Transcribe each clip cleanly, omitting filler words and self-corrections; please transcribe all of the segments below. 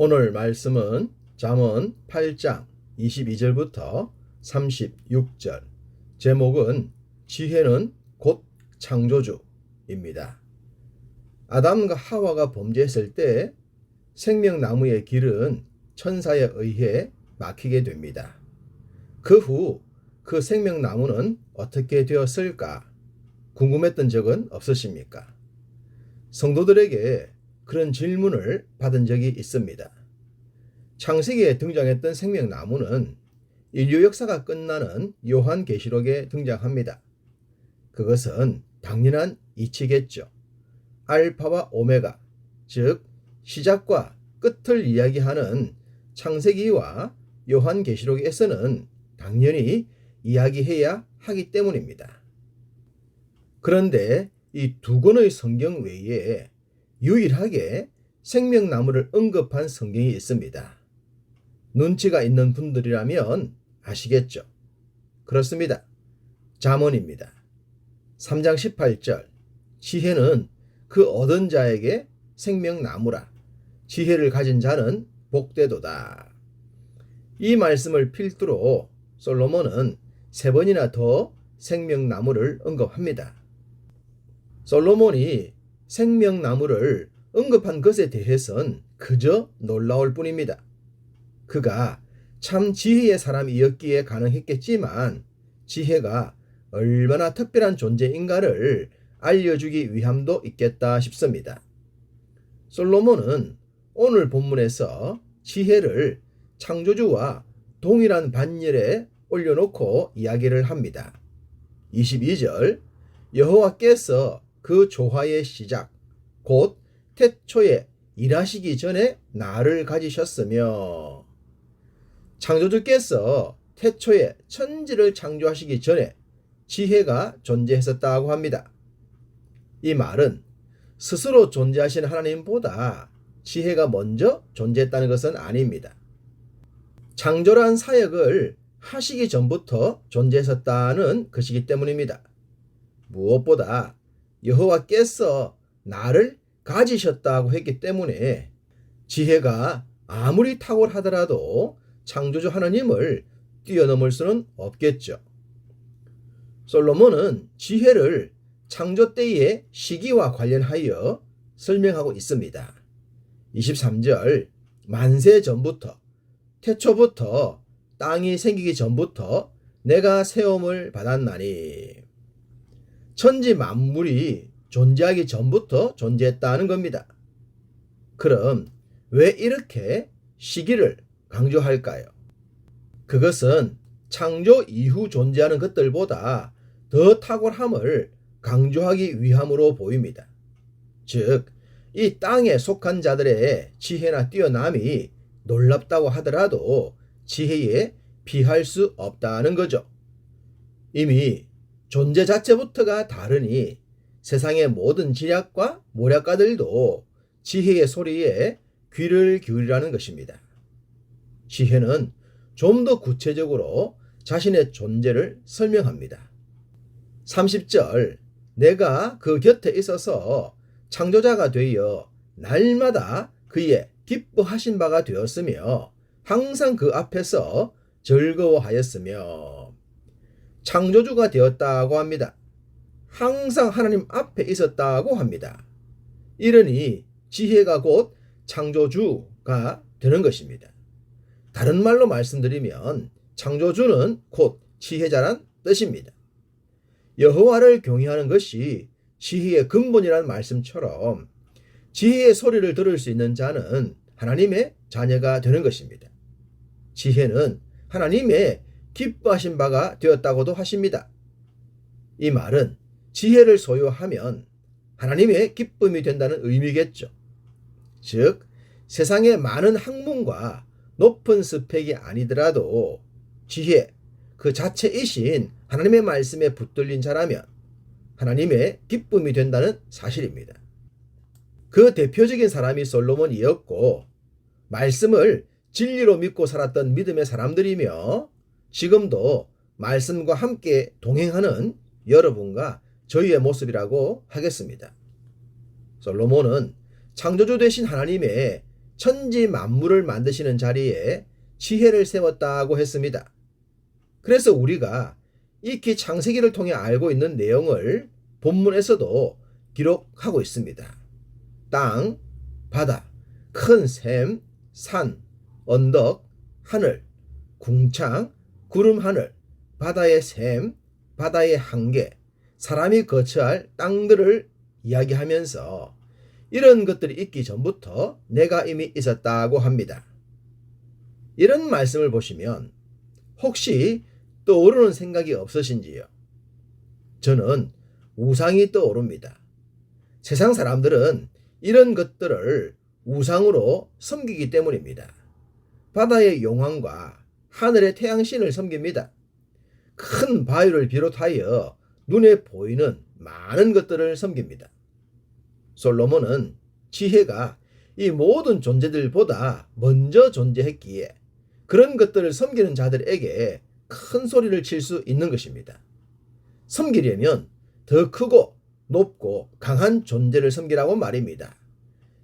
오늘 말씀은 잠언 8장 22절부터 36절, 제목은 지혜는 곧 창조주입니다. 아담과 하와가 범죄했을 때 생명나무의 길은 천사에 의해 막히게 됩니다. 그 후 그 생명나무는 어떻게 되었을까 궁금했던 적은 없으십니까? 성도들에게 그런 질문을 받은 적이 있습니다. 창세기에 등장했던 생명나무는 인류 역사가 끝나는 요한계시록에 등장합니다. 그것은 당연한 이치겠죠. 알파와 오메가, 즉 시작과 끝을 이야기하는 창세기와 요한계시록에서는 당연히 이야기해야 하기 때문입니다. 그런데 이 두 권의 성경 외에 유일하게 생명나무를 언급한 성경이 있습니다. 눈치가 있는 분들이라면 아시겠죠? 그렇습니다. 잠언입니다. 3장 18절, 지혜는 그 얻은 자에게 생명나무라. 지혜를 가진 자는 복되도다. 이 말씀을 필두로 솔로몬은 3번이나 더 생명나무를 언급합니다. 솔로몬이 생명나무를 언급한 것에 대해서는 그저 놀라울 뿐입니다. 그가 참 지혜의 사람이었기에 가능했겠지만 지혜가 얼마나 특별한 존재인가를 알려주기 위함도 있겠다 싶습니다. 솔로몬은 오늘 본문에서 지혜를 창조주와 동일한 반열에 올려놓고 이야기를 합니다. 22절, 여호와께서 그 조화의 시작, 곧 태초에 일하시기 전에 나를 가지셨으며, 창조주께서 태초에 천지를 창조하시기 전에 지혜가 존재했었다고 합니다. 이 말은 스스로 존재하신 하나님보다 지혜가 먼저 존재했다는 것은 아닙니다. 창조란 사역을 하시기 전부터 존재했었다는 것이기 때문입니다. 무엇보다 여호와께서 나를 가지셨다고 했기 때문에 지혜가 아무리 탁월하더라도 창조주 하나님을 뛰어넘을 수는 없겠죠. 솔로몬은 지혜를 창조 때의 시기와 관련하여 설명하고 있습니다. 23절, 만세 전부터, 태초부터, 땅이 생기기 전부터 내가 세움을 받았나니. 천지 만물이 존재하기 전부터 존재했다는 겁니다. 그럼 왜 이렇게 시기를 강조할까요? 그것은 창조 이후 존재하는 것들보다 더 탁월함을 강조하기 위함으로 보입니다. 즉, 이 땅에 속한 자들의 지혜나 뛰어남이 놀랍다고 하더라도 지혜에 비할 수 없다는 거죠. 이미 존재 자체부터가 다르니 세상의 모든 지략과 모략가들도 지혜의 소리에 귀를 기울이라는 것입니다. 지혜는 좀 더 구체적으로 자신의 존재를 설명합니다. 30절, 내가 그 곁에 있어서 창조자가 되어 날마다 그의 기뻐하신 바가 되었으며 항상 그 앞에서 즐거워하였으며. 창조주가 되었다고 합니다. 항상 하나님 앞에 있었다고 합니다. 이러니 지혜가 곧 창조주가 되는 것입니다. 다른 말로 말씀드리면 창조주는 곧 지혜자란 뜻입니다. 여호와를 경외하는 것이 지혜의 근본이라는 말씀처럼 지혜의 소리를 들을 수 있는 자는 하나님의 자녀가 되는 것입니다. 지혜는 하나님의 기뻐하신 바가 되었다고도 하십니다. 이 말은 지혜를 소유하면 하나님의 기쁨이 된다는 의미겠죠. 즉, 세상의 많은 학문과 높은 스펙이 아니더라도 지혜 그 자체이신 하나님의 말씀에 붙들린 자라면 하나님의 기쁨이 된다는 사실입니다. 그 대표적인 사람이 솔로몬이었고 말씀을 진리로 믿고 살았던 믿음의 사람들이며 지금도 말씀과 함께 동행하는 여러분과 저희의 모습이라고 하겠습니다. 솔로몬은 창조주 되신 하나님의 천지 만물을 만드시는 자리에 지혜를 세웠다고 했습니다. 그래서 우리가 익히 창세기를 통해 알고 있는 내용을 본문에서도 기록하고 있습니다. 땅, 바다, 큰 샘, 산, 언덕, 하늘, 궁창, 구름 하늘, 바다의 샘, 바다의 한계, 사람이 거처할 땅들을 이야기하면서 이런 것들이 있기 전부터 내가 이미 있었다고 합니다. 이런 말씀을 보시면 혹시 떠오르는 생각이 없으신지요? 저는 우상이 떠오릅니다. 세상 사람들은 이런 것들을 우상으로 섬기기 때문입니다. 바다의 용왕과 하늘의 태양신을 섬깁니다. 큰 바위를 비롯하여 눈에 보이는 많은 것들을 섬깁니다. 솔로몬은 지혜가 이 모든 존재들보다 먼저 존재했기에 그런 것들을 섬기는 자들에게 큰 소리를 칠 수 있는 것입니다. 섬기려면 더 크고 높고 강한 존재를 섬기라고 말입니다.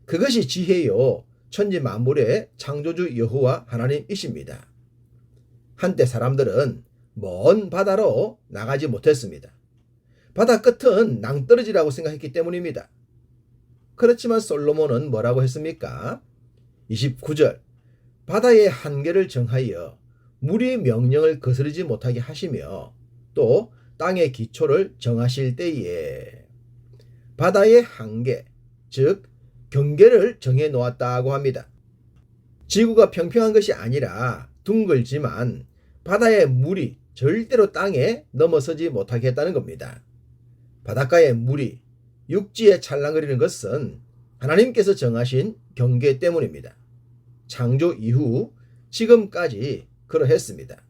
그것이 지혜요 천지 만물의 창조주 여호와 하나님이십니다. 한때 사람들은 먼 바다로 나가지 못했습니다. 바다 끝은 낭떠러지라고 생각했기 때문입니다. 그렇지만 솔로몬은 뭐라고 했습니까? 29절 바다의 한계를 정하여 물이 명령을 거스르지 못하게 하시며 또 땅의 기초를 정하실 때에 바다의 한계, 즉 경계를 정해 놓았다고 합니다. 지구가 평평한 것이 아니라 둥글지만 바다의 물이 절대로 땅에 넘어서지 못하게 했다는 겁니다. 바닷가의 물이 육지에 찰랑거리는 것은 하나님께서 정하신 경계 때문입니다. 창조 이후 지금까지 그러했습니다.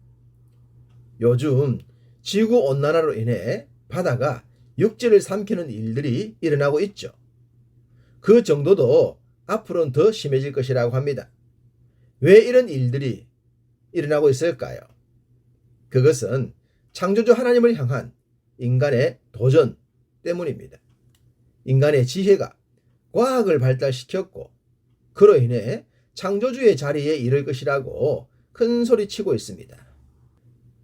요즘 지구온난화로 인해 바다가 육지를 삼키는 일들이 일어나고 있죠. 그 정도도 앞으로는 더 심해질 것이라고 합니다. 왜 이런 일들이 일어나고 있을까요? 그것은 창조주 하나님을 향한 인간의 도전 때문입니다. 인간의 지혜가 과학을 발달시켰고 그로 인해 창조주의 자리에 이를 것이라고 큰 소리치고 있습니다.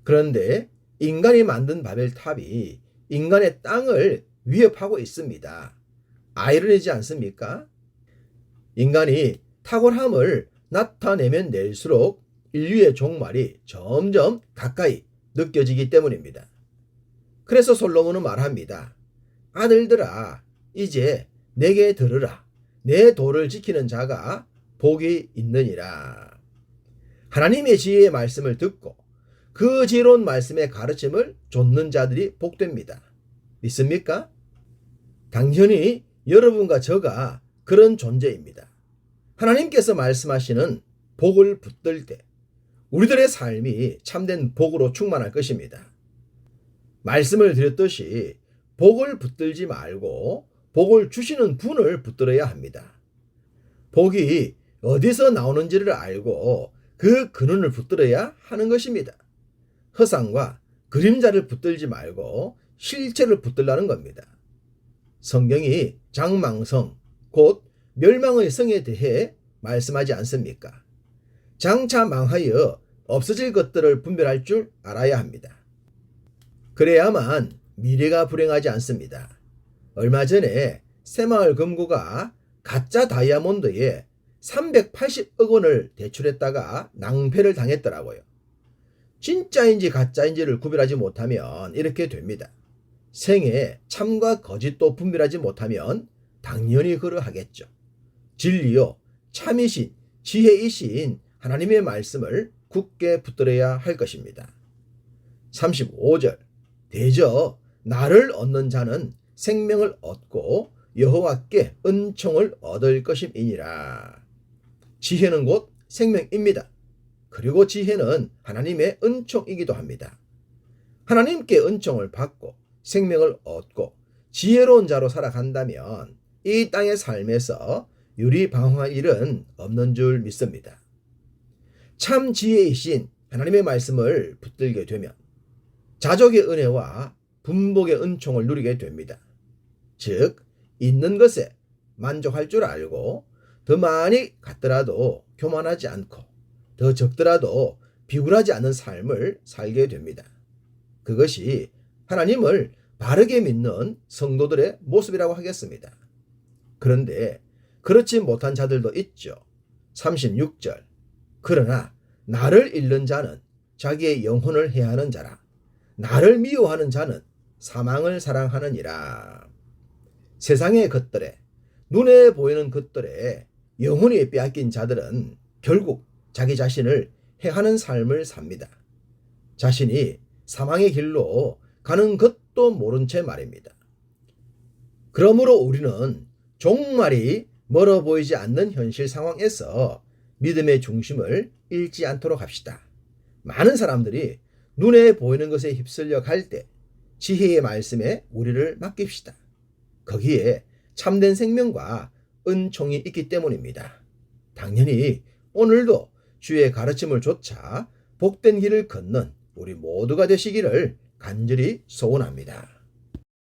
그런데 인간이 만든 바벨탑이 인간의 땅을 위협하고 있습니다. 아이러니지 않습니까? 인간이 탁월함을 나타내면 낼수록 인류의 종말이 점점 가까이 느껴지기 때문입니다. 그래서 솔로몬은 말합니다. 아들들아, 이제 내게 들으라. 내 도를 지키는 자가 복이 있느니라. 하나님의 지혜의 말씀을 듣고 그 지혜로운 말씀의 가르침을 좇는 자들이 복됩니다. 믿습니까? 당연히 여러분과 저가 그런 존재입니다. 하나님께서 말씀하시는 복을 붙들 때 우리들의 삶이 참된 복으로 충만할 것입니다. 말씀을 드렸듯이 복을 붙들지 말고 복을 주시는 분을 붙들어야 합니다. 복이 어디서 나오는지를 알고 그 근원을 붙들어야 하는 것입니다. 허상과 그림자를 붙들지 말고 실체를 붙들라는 겁니다. 성경이 장망성, 곧 멸망의 성에 대해 말씀하지 않습니까? 장차 망하여 없어질 것들을 분별할 줄 알아야 합니다. 그래야만 미래가 불행하지 않습니다. 얼마 전에 새마을 금고가 가짜 다이아몬드에 380억 원을 대출했다가 낭패를 당했더라고요. 진짜인지 가짜인지를 구별하지 못하면 이렇게 됩니다. 생에 참과 거짓도 분별하지 못하면 당연히 그러하겠죠. 진리요, 참이신, 지혜이신 하나님의 말씀을 굳게 붙들어야 할 것입니다. 35절 대저 나를 얻는 자는 생명을 얻고 여호와께 은총을 얻을 것임이니라. 지혜는 곧 생명입니다. 그리고 지혜는 하나님의 은총이기도 합니다. 하나님께 은총을 받고 생명을 얻고 지혜로운 자로 살아간다면 이 땅의 삶에서 유리방황할 일은 없는 줄 믿습니다. 참 지혜이신 하나님의 말씀을 붙들게 되면 자족의 은혜와 분복의 은총을 누리게 됩니다. 즉 있는 것에 만족할 줄 알고 더 많이 갖더라도 교만하지 않고 더 적더라도 비굴하지 않은 삶을 살게 됩니다. 그것이 하나님을 바르게 믿는 성도들의 모습이라고 하겠습니다. 그런데 그렇지 못한 자들도 있죠. 36절. 그러나 나를 잃는 자는 자기의 영혼을 해하는 자라. 나를 미워하는 자는 사망을 사랑하느니라. 세상의 것들에, 눈에 보이는 것들에 영혼이 빼앗긴 자들은 결국 자기 자신을 해하는 삶을 삽니다. 자신이 사망의 길로 가는 것도 모른 채 말입니다. 그러므로 우리는 종말이 멀어 보이지 않는 현실 상황에서 믿음의 중심을 잃지 않도록 합시다. 많은 사람들이 눈에 보이는 것에 휩쓸려 갈 때 지혜의 말씀에 우리를 맡깁시다. 거기에 참된 생명과 은총이 있기 때문입니다. 당연히 오늘도 주의 가르침을 좇아 복된 길을 걷는 우리 모두가 되시기를 간절히 소원합니다.